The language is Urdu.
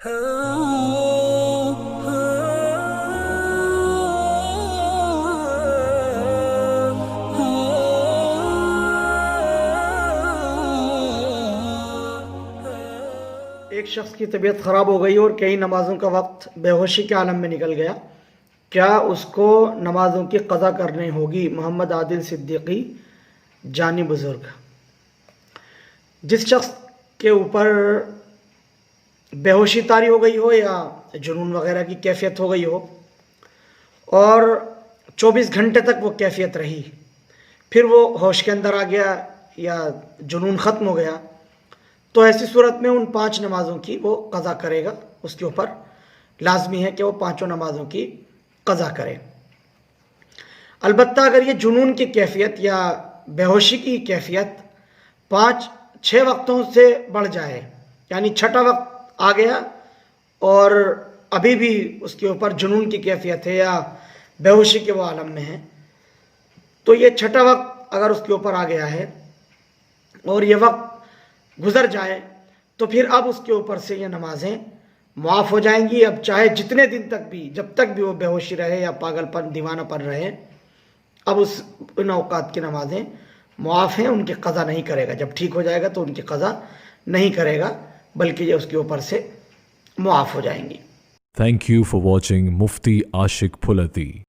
ایک شخص کی طبیعت خراب ہو گئی اور کئی نمازوں کا وقت بیہوشی کے عالم میں نکل گیا، کیا اس کو نمازوں کی قضا کرنی ہوگی؟ محمد عادل صدیقی جانی بزرگ۔ جس شخص کے اوپر بیہوشی طاری ہو گئی ہو یا جنون وغیرہ کی کیفیت ہو گئی ہو اور 24 گھنٹے تک وہ کیفیت رہی، پھر وہ ہوش کے اندر آ گیا یا جنون ختم ہو گیا، تو ایسی صورت میں ان 5 نمازوں کی وہ قضا کرے گا۔ اس کے اوپر لازمی ہے کہ وہ 5 نمازوں کی قضا کرے۔ البتہ اگر یہ جنون کی کیفیت یا بیہوشی کی کیفیت 5-6 وقتوں سے بڑھ جائے، یعنی 6واں وقت آ گیا اور ابھی بھی اس کے اوپر جنون کی کیفیت ہے یا بیہوشی کے وہ عالم میں ہے، تو یہ 6واں وقت اگر اس کے اوپر آ گیا ہے اور یہ وقت گزر جائے تو پھر اب اس کے اوپر سے یہ نمازیں معاف ہو جائیں گی۔ اب چاہے جتنے دن تک بھی، جب تک بھی وہ بیہوشی رہے یا پاگل پن، دیوانہ پن رہے، اب ان اوقات کی نمازیں معاف ہیں، ان کی قضا نہیں کرے گا۔ جب ٹھیک ہو جائے گا تو ان کی قضا نہیں کرے گا، بلکہ یہ اس کے اوپر سے معاف ہو جائیں گی۔ Thank you for watching Mufti Ashik Phulati.